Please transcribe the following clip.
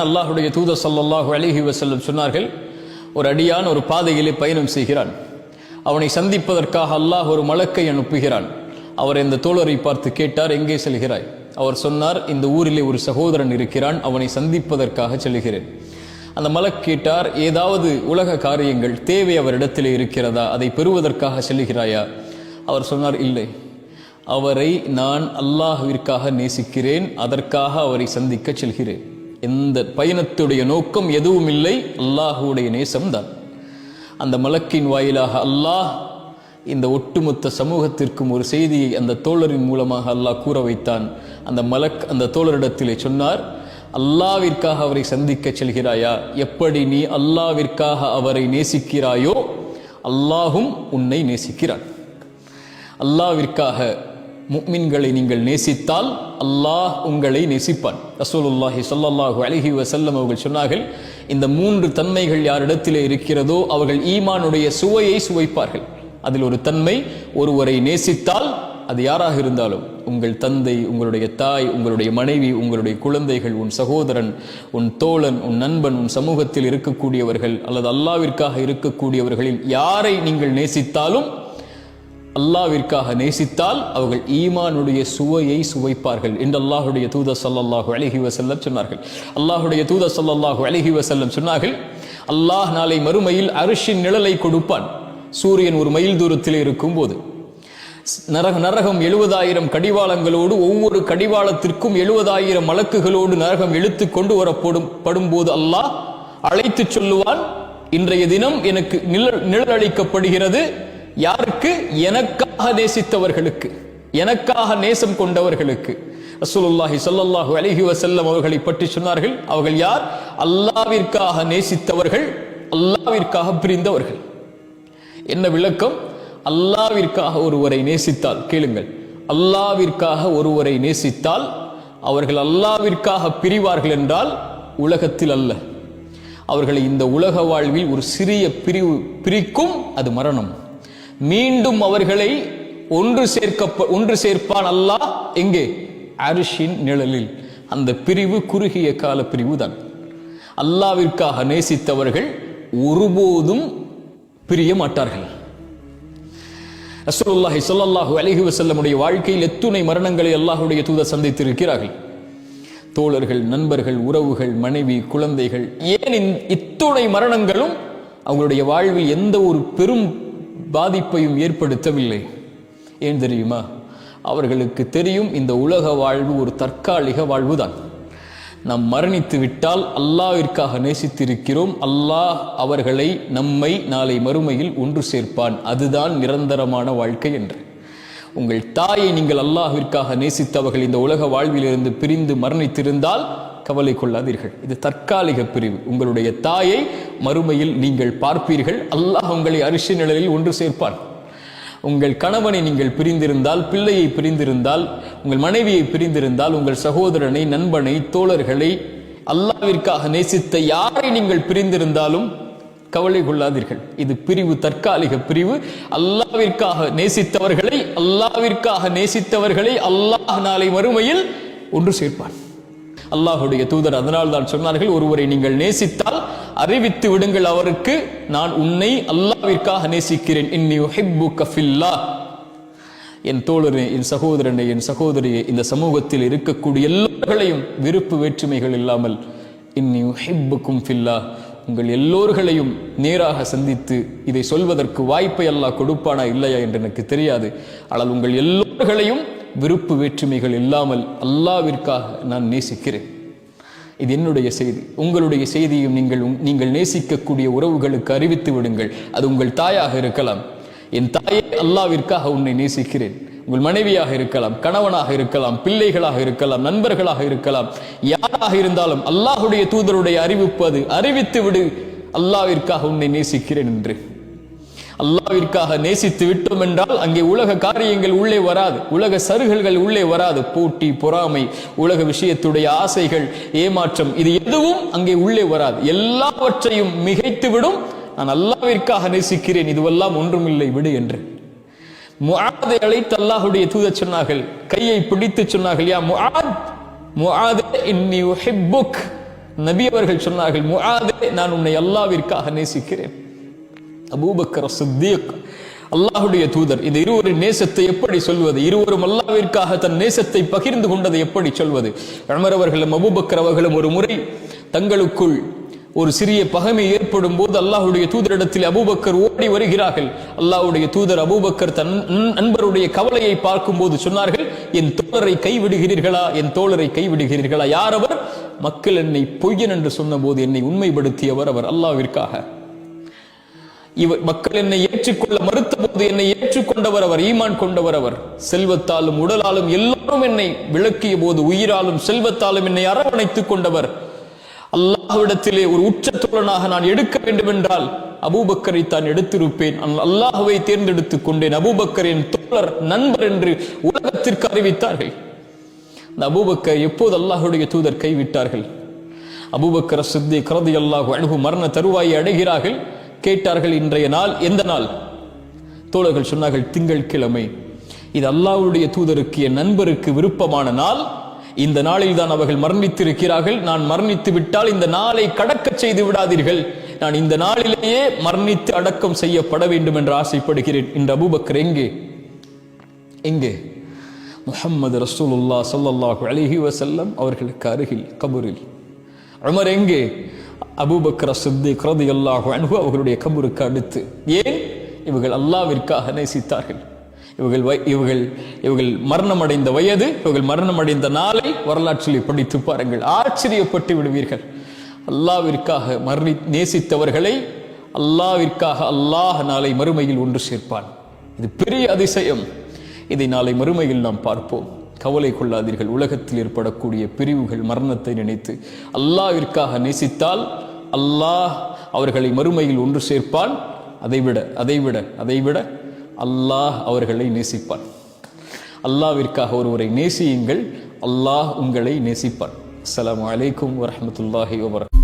அல்லாஹுடைய தூதர் ஸல்லல்லாஹு அலைஹி வஸல்லம் சொன்னார்கள், ஒரு அடியான் ஒரு பாதையிலே பயணம் செய்கிறான். அவனை சந்திப்பதற்காக அல்லாஹ் ஒரு மலக்கை அனுப்புகிறான். அவர் இந்த தோழரை பார்த்து கேட்டார், எங்கே செல்கிறாய்? அவர் சொன்னார், இந்த ஊரிலே ஒரு சகோதரன் இருக்கிறான், அவனை சந்திப்பதற்காக செல்கிறேன். அந்த மலக் கேட்டார், ஏதாவது உலக காரியங்கள் தேவை அவரிடத்திலே இருக்கிறதா? அதை பெறுவதற்காக செல்கிறாயா? அவர் சொன்னார், இல்லை, அவரை நான் அல்லாஹ்விற்காக நேசிக்கிறேன், அதற்காக அவரை சந்திக்க செல்கிறேன். இந்த பயணத்துடைய நோக்கம் எதுவும் இல்லை, அல்லாஹுடைய நேசம்தான். அந்த மலக்கின் வாயிலாக அல்லாஹ் இந்த ஒட்டுமொத்த சமூகத்திற்கும் ஒரு செய்தியை அந்த தோழரின் மூலமாக அல்லாஹ் கூற வைத்தான். அந்த மலக் அந்த தோழரிடத்திலே சொன்னார், அல்லாஹ்விற்காக அவரை சந்திக்க செல்கிறாயா? எப்படி நீ அல்லாஹ்விற்காக அவரை நேசிக்கிறாயோ அல்லாஹும் உன்னை நேசிக்கிறான். அல்லாஹ்விற்காக முஃமின்களை நீங்கள் நேசித்தால் அல்லாஹ் உங்களை நேசிப்பான். ரசூலுல்லாஹி ஸல்லல்லாஹு அலைஹி வஸல்லம் அவர்கள் சொன்னார்கள், இந்த 3 தன்மைகள் யாரிடத்திலே இருக்கிறதோ அவர்கள் ஈமானுடைய சுவையை சுவைப்பார்கள். அதில் ஒரு தன்மை, ஒருவரை நேசித்தால் அது யாராக இருந்தாலும், உங்கள் தந்தை, உங்களுடைய தாய், உங்களுடைய மனைவி, உங்களுடைய குழந்தைகள், உன் சகோதரன், உன் தோழன், உன் நண்பன், உன் சமூகத்தில் இருக்கக்கூடியவர்கள் அல்லது அல்லாஹ்விற்காக இருக்கக்கூடியவர்களில் யாரை நீங்கள் நேசித்தாலும், அல்லாஹ்விற்காக நேசித்தால் அவர்கள் ஈமானுடைய சுவையை சுவைப்பார்கள் என்று அல்லாஹுடைய தூதர் ஸல்லல்லாஹு அலைஹி வஸல்லம் சொன்னார்கள். அல்லாஹுடைய தூதர் ஸல்லல்லாஹு அலைஹி வஸல்லம் சொன்னார்கள், அல்லாஹ் நாளை மறுமையில் அர்ஷின் நிழலை கொடுப்பான். சூரியன் ஒரு மைல் தூரத்தில் இருக்கும் போது நரகம் 70,000 கடிவாளங்களோடு, ஒவ்வொரு கடிவாளத்திற்கும் 70,000 மலக்குகளோடு நரகம் இழுத்து கொண்டு வரப்படும் போது அல்லாஹ் அழைத்து சொல்லுவான், இன்றைய தினம் எனக்கு நிழல் அளிக்கப்படுகிறது. யாருக்கு? எனக்காக நேசித்தவர்களுக்கு, எனக்காக நேசம் கொண்டவர்களுக்கு. ரசூலுல்லாஹி ஸல்லல்லாஹு அலைஹி வஸல்லம் அவர்களை பற்றி சொன்னார்கள், அவர்கள் யார்? அல்லாஹ்விற்காக நேசித்தவர்கள், அல்லாஹ்விற்காக பிரிந்தவர்கள். என்ன விளக்கம்? அல்லாஹ்விற்காக ஒருவரை நேசித்தால், கேளுங்கள், அல்லாஹ்விற்காக ஒருவரை நேசித்தால் அவர்கள் அல்லாஹ்விற்காக பிரிவார்கள் என்றால் உலகத்தில் அல்ல, அவர்களை இந்த உலக வாழ்வில் ஒரு சிறிய பிரிக்கும், அது மரணம். மீண்டும் அவர்களை ஒன்று சேர்ப்பான் அல்லாஹ். எங்கே? அர்ஷின் நிழலில். அந்த பிரிவு குறுகிய கால பிரிவு தான். அல்லாஹ்விற்காக நேசித்தவர்கள் ஒருபோதும் பிரிய மாட்டார்கள். ரசூலுல்லாஹி ஸல்லல்லாஹு அலைஹி வஸல்லமுடைய வாழ்க்கையில் எத்துணை மரணங்களை அல்லாஹ்வுடைய தூதர் சந்தித்திருக்கிறார்கள். தோழர்கள், நண்பர்கள், உறவுகள், மனைவி, குழந்தைகள், ஏன் இத்துணை மரணங்களும் அவங்களுடைய வாழ்வில் எந்த ஒரு பெரும் பாதிப்பையும் ஏற்படுத்தவில்லை. ஏன் தெரியுமா? அவர்களுக்கு தெரியும், இந்த உலக வாழ்வு ஒரு தற்காலிக வாழ்வுதான். நாம் மரணித்து விட்டால் அல்லாஹ்விற்காக நேசித்திருக்கிறோம், அல்லாஹ் அவர்களை, நம்மை நாளை மறுமையில் ஒன்று சேர்ப்பான், அதுதான் நிரந்தரமான வாழ்க்கை என்று. உங்கள் தாயை நீங்கள் அல்லாஹ்விற்காக நேசித்தவர்கள் இந்த உலக வாழ்விலிருந்து பிரிந்து மரணித்திருந்தால் கவலை கொள்ளாதீர்கள், இது தற்காலிக பிரிவு. உங்களுடைய தாயை மறுமையில் நீங்கள் பார்ப்பீர்கள், அல்லாஹ் உங்களை அர்ஷின் நிழலில் ஒன்று சேர்ப்பான். உங்கள் கணவனை நீங்கள் பிரிந்திருந்தால், பிள்ளையை பிரிந்திருந்தால், உங்கள் மனைவியை பிரிந்திருந்தால், உங்கள் சகோதரனை, நண்பனை, தோழர்களை, அல்லாஹ்விற்காக நேசித்த யாரை நீங்கள் பிரிந்திருந்தாலும் கவலை கொள்ளாதீர்கள், இது பிரிவு, தற்காலிக பிரிவு. அல்லாஹ்விற்காக நேசித்தவர்களை அல்லாஹ் நாளை மறுமையில் ஒன்று சேர்ப்பான். அல்லாஹுடைய தூதர் அதனால் தான் சொன்னார்கள், ஒருவரை நீங்கள் நேசித்தால் அறிவித்து விடுங்கள் அவருக்கு, நான் உன்னை அல்லாஹ்விற்காக நேசிக்கிறேன். இன்னி உஹிப்புக ஃபில்லாஹ். என் தோழரே, என் சகோதரனே, என் சகோதரியே, இந்த சமூகத்தில் இருக்கக்கூடிய எல்லோர்களையும் விருப்பு வேற்றுமைகள் இல்லாமல் இன்னி உஹிப்புக்கும் ஃபில்லாஹ், உங்கள் எல்லோர்களையும் நேராக சந்தித்து இதை சொல்வதற்கு வாய்ப்பை அல்லாஹ் கொடுப்பானா இல்லையா என்று எனக்கு தெரியாது. ஆனால் உங்கள் எல்லோர்களையும் விருப்பு வேற்றுமைகள் இல்லாமல் அல்லாஹ்விற்காக நான் நேசிக்கிறேன். இது என்னுடைய செய்தி. உங்களுடைய செய்தியும் நீங்கள் நேசிக்கக்கூடிய உறவுகளுக்கு அறிவித்து விடுங்கள். அது உங்கள் தாயாக இருக்கலாம், என் தாயே அல்லாஹ்விற்காக உன்னை நேசிக்கிறேன். உங்கள் மனைவியாக இருக்கலாம், கணவனாக இருக்கலாம், பிள்ளைகளாக இருக்கலாம், நண்பர்களாக இருக்கலாம், யாராக இருந்தாலும் அல்லாஹுடைய தூதருடைய அறிவிப்பு, அது அறிவித்து விடு, அல்லாஹ்விற்காக உன்னை நேசிக்கிறேன் என்று. அல்லாஹ்விற்காக நேசித்து விட்டோம் என்றால் அங்கே உலக காரியங்கள் உள்ளே வராது, உலக சருகல்கள் உள்ளே வராது. போட்டி, பொறாமை, உலக விஷயத்துடைய ஆசைகள், ஏமாற்றம், இது எதுவும் அங்கே உள்ளே வராது. எல்லாவற்றையும் மிகைத்து விடும், நான் அல்லாஹ்விற்காக நேசிக்கிறேன், இதுவெல்லாம் ஒன்றுமில்லை, விடு என்று. முஆதை அழைத்து அல்லாஹ்வுடைய தூதர் சொன்னார்கள், கையை பிடித்து சொன்னார்கள், யா முஆத், முஆதே இன்னி உஹிப்புக், நபி அவர்கள் சொன்னார்கள், முஆதே, நான் உன்னை அல்லாஹ்விற்காக நேசிக்கிறேன். அபூபக்கர் சித்தீக், அல்லாஹ்வுடைய தூதர், இந்த இருவரின் நேசத்தை எப்படி சொல்வது? இருவரும் அல்லாஹ்விற்காக தன் நேசத்தை பகிர்ந்து கொண்டதை எப்படி சொல்வது? உமர் அவர்களும் அபூபக்கர் அவர்களும் ஒரு முறை தங்களுக்குள் ஒரு சிறிய பகைமை ஏற்படும் போது அல்லாஹ்வுடைய தூதரிடத்தில் அபூபக்கர் ஓடி வருகிறார்கள். அல்லாஹ்வுடைய தூதர் அபூபக்கர் தன் நண்பருடைய கவலையை பார்க்கும் போது சொன்னார்கள், என் தோழரை கைவிடுகிறீர்களா? என் தோழரை கைவிடுகிறீர்களா? யார் அவர்? மக்கள் என்னை பொய்யன் என்று சொன்ன போது என்னை உண்மைப்படுத்தியவர் அவர். அல்லாஹ்விற்காக மக்கள் என்னை ஏற்றுக்கொள்ள மறுத்த போது என்னை ஏற்றுக்கொண்டவர் அவர், ஈமான் கொண்டவர் அவர். செல்வத்தாலும் உடலாலும் எல்லாரும் என்னை விளக்கிய போது உயிராலும் செல்வத்தாலும் என்னை அரவணைத்துக் கொண்டவர். அல்லாஹ்விடத்திலே ஒரு உச்ச தோழனாக நான் எடுக்க வேண்டும் என்றால் அபூபக்கரை தான் எடுத்திருப்பேன். அல்லாஹ்வை தேர்ந்தெடுத்துக் கொண்டேன். அபூபக்கரின் தோழர், நண்பர் என்று உலகத்திற்கு அறிவித்தார்கள். அந்த அபூபக்கர் எப்போது அல்லாஹ்வுடைய தூதர் கைவிட்டார்கள்? அபூபக்கர் சித்தீக் ரலியல்லாஹு அன்ஹு மரண தருவாயை அடைகிறார்கள். கேட்டார்கள், இன்றைய நாள் எந்த நாள்? தோழர்கள் சொன்னார்கள், திங்கட்கிழமை. இது அல்லாஹ்வுடைய தூதருக்கு, என் நண்பருக்கு விருப்பமான நாள். இந்த நாளில் தான் அவர்கள் மரணித்திருக்கிறார்கள். நான் மரணித்து விட்டால் இந்த நாளை கடக்க செய்து விடாதீர்கள். நான் இந்த நாளிலேயே மரணித்து அடக்கம் செய்யப்பட வேண்டும் என்று ஆசைப்படுகிறேன். இந்த அபூபக்கர் எங்கே? எங்கே? முஹம்மது ரசூலுல்லாஹ் ஸல்லல்லாஹு அலைஹி வஸல்லம் அவர்களுக்கு அருகில் கபரில். உமர் எங்கே? அபூபக்கர் சித்தீக் ரலியல்லாஹு அன்ஹு அவர்களுடைய கபருக்கு அடுத்து. ஏன்? இவர்கள் அல்லாஹ்விற்காக நேசித்தார்கள். இவர்கள் மரணமடைந்த வயது, இவர்கள் மரணமடைந்த நாளை வரலாற்றில் படித்து பாருங்கள், ஆச்சரியப்பட்டு விடுவீர்கள். அல்லாஹ்விற்காக நேசித்தவர்களை அல்லாஹ்விற்காக அல்லாஹ் நாளை மறுமையில் ஒன்று சேர்ப்பான். இது பெரிய அதிசயம். இதை நாளை மறுமையில் நாம் பார்ப்போம். கவலை கொள்ளாதீர்கள். உலகத்தில் ஏற்படக்கூடிய பிரிவுகள், மரணத்தை நினைத்து அல்லாஹ்விற்காக நேசித்தால் அல்லாஹ் அவர்களை மறுமையில் ஒன்று சேர்ப்பான். அதைவிட அல்லாஹ் அவர்களை நேசிப்பான். அல்லாஹ்விற்காக ஒருவரை நேசியுங்கள், அல்லாஹ் உங்களை நேசிப்பான். அஸ்ஸலாமு அலைக்கும் வரஹ்மத்துல்லாஹி வபரகாத்துஹு.